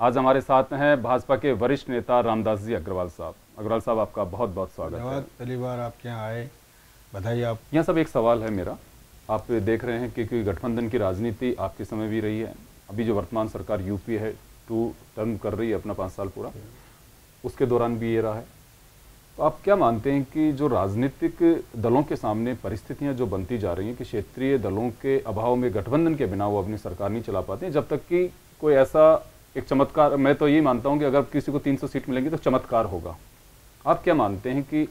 आज हमारे साथ हैं भाजपा के वरिष्ठ नेता रामदास जी अग्रवाल साहब। अग्रवाल साहब, आपका बहुत बहुत स्वागत है। पहली बार आपके यहाँ आए, बधाई। आप यहाँ सब एक सवाल है मेरा, आप देख रहे हैं कि गठबंधन की राजनीति आपके समय भी रही है, अभी जो वर्तमान सरकार यूपी है 2 टर्म कर रही है, अपना 5 साल पूरा, उसके दौरान भी ये रहा है। तो आप क्या मानते हैं कि जो राजनीतिक दलों के सामने परिस्थितियां जो बनती जा रही हैं कि क्षेत्रीय दलों के अभाव में गठबंधन के बिना वो अपनी सरकार नहीं चला पाते हैं, जब तक कि कोई ऐसा एक चमत्कार, मैं तो यही मानता हूं कि अगर किसी को 300 सीट मिलेंगी तो चमत्कार होगा। आप क्या मानते हैं कि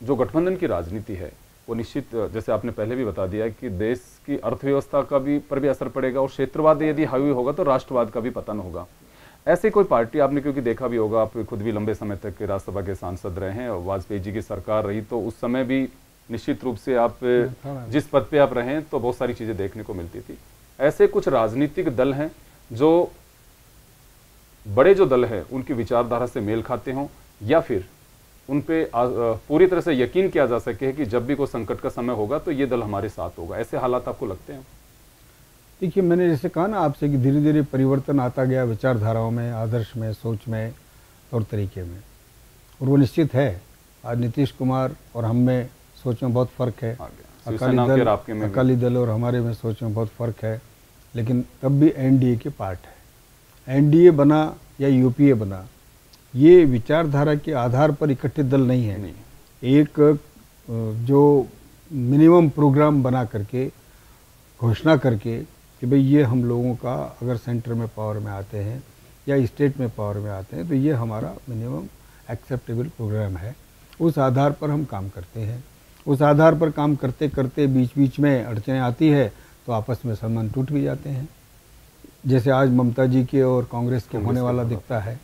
जो गठबंधन की राजनीति है वो निश्चित, जैसे आपने पहले भी बता दिया कि देश की अर्थव्यवस्था का भी पर भी असर पड़ेगा और क्षेत्रवाद यदि हावी होगा तो राष्ट्रवाद का भी पतन होगा। ऐसे कोई पार्टी आपने, क्योंकि देखा भी होगा, आप खुद भी लंबे समय तक राज्यसभा के सांसद रहे हैं और वाजपेयी जी की सरकार रही तो उस समय भी निश्चित रूप से आप जिस पद पे आप रहे तो बहुत सारी चीजें देखने को मिलती थी। ऐसे कुछ राजनीतिक दल हैं जो बड़े जो दल हैं उनकी विचारधारा से मेल खाते हों, या फिर उन पे पूरी तरह से यकीन किया जा सके कि जब भी कोई संकट का समय होगा तो ये दल हमारे साथ होगा। ऐसे हालात आपको लगते हैं? देखिए, मैंने जैसे कहा ना आपसे कि धीरे धीरे परिवर्तन आता गया विचारधाराओं में, आदर्श में, सोच में, तौर तरीके में, और वो निश्चित है। आज नीतीश कुमार और हम में सोच में बहुत फ़र्क है, अकाली दल और हमारे में सोच में बहुत फ़र्क है, लेकिन तब भी एनडीए के पार्ट है। एनडीए बना या यूपीए बना, ये विचारधारा के आधार पर इकट्ठे दल नहीं है। एक जो मिनिमम प्रोग्राम बना करके, घोषणा करके कि भाई ये हम लोगों का अगर सेंटर में पावर में आते हैं या स्टेट में पावर में आते हैं तो ये हमारा मिनिमम एक्सेप्टेबल प्रोग्राम है, उस आधार पर हम काम करते हैं। उस आधार पर काम करते करते बीच बीच में अड़चनें आती है तो आपस में सम्मान टूट भी जाते हैं, जैसे आज ममता जी के और कांग्रेस के होने वाला दिखता है।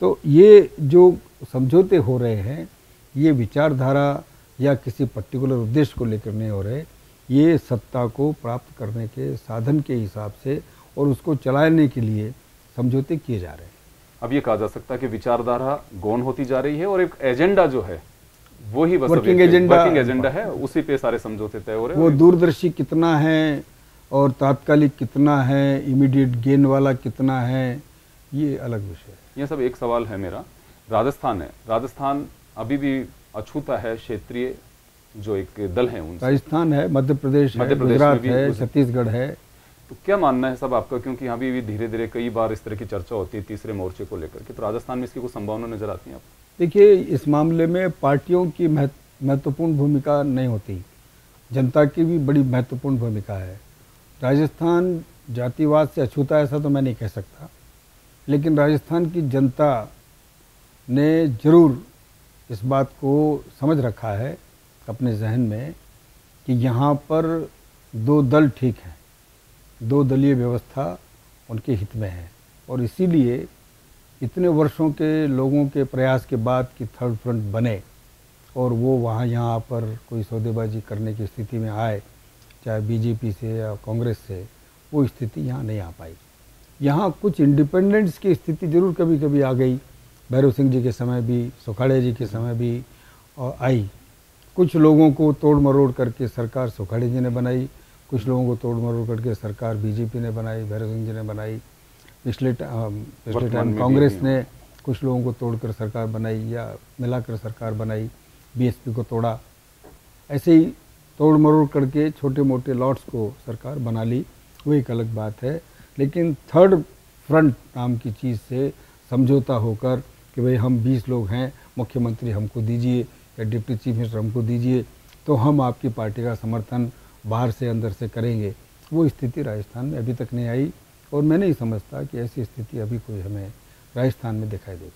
तो ये जो समझौते हो रहे हैं ये विचारधारा या किसी पर्टिकुलर उद्देश्य को लेकर नहीं हो रहे, ये सत्ता को प्राप्त करने के साधन के हिसाब से और उसको चलाने के लिए समझौते किए जा रहे हैं। अब ये कहा जा सकता है कि विचारधारा गौण होती जा रही है और एक एजेंडा जो है वो ही वर्किंग एजेंडा है, उसी पे सारे समझौते तय हो रहे हैं। वो दूरदर्शी कितना है और तात्कालिक कितना है, इमीडिएट गेन वाला कितना है, ये अलग विषय है। ये सब एक सवाल है मेरा, राजस्थान है, राजस्थान अभी भी अछूता है, क्षेत्रीय जो एक दल है उनसे। राजस्थान है, मध्य प्रदेश है, गुजरात है, छत्तीसगढ़ है। तो क्या मानना है सब आपका, क्योंकि यहाँ भी धीरे धीरे कई बार इस तरह की चर्चा होती है तीसरे मोर्चे को लेकर के, तो राजस्थान में इसकी कुछ संभावना नजर आती है आपको? देखिए, इस मामले में पार्टियों की महत्वपूर्ण भूमिका नहीं होती, जनता की भी बड़ी महत्वपूर्ण भूमिका है। राजस्थान जातिवाद से अछूता ऐसा तो मैं नहीं कह सकता, लेकिन राजस्थान की जनता ने जरूर इस बात को समझ रखा है अपने जहन में कि यहाँ पर 2 दल ठीक हैं, 2 दलीय व्यवस्था उनके हित में है, और इसीलिए इतने वर्षों के लोगों के प्रयास के बाद कि थर्ड फ्रंट बने और वो वहाँ यहाँ पर कोई सौदेबाजी करने की स्थिति में आए, चाहे बीजेपी से या कांग्रेस से, वो स्थिति यहाँ नहीं आ पाई। यहाँ कुछ इंडिपेंडेंट्स की स्थिति जरूर कभी कभी आ गई, भैरव सिंह जी के समय भी, सुखाड़े जी के समय भी और आई। कुछ लोगों को तोड़ मरोड़ करके सरकार सुखाड़े जी ने बनाई, कुछ लोगों को तोड़ मरोड़ करके सरकार बीजेपी ने बनाई, भैरव सिंह जी ने बनाई। पिछले टाइम कांग्रेस ने कुछ लोगों को तोड़कर सरकार बनाई या मिलाकर सरकार बनाई, बीएसपी को तोड़ा। ऐसे ही तोड़ मरोड़ करके छोटे मोटे लॉट्स को सरकार बना ली, वो एक अलग बात है। लेकिन थर्ड फ्रंट नाम की चीज़ से समझौता होकर कि भाई हम 20 लोग हैं, मुख्यमंत्री हमको दीजिए या डिप्टी चीफ मिनिस्टर हमको दीजिए तो हम आपकी पार्टी का समर्थन बाहर से अंदर से करेंगे, वो स्थिति राजस्थान में अभी तक नहीं आई, और मैं नहीं समझता कि ऐसी स्थिति अभी कोई हमें राजस्थान में दिखाई देगी।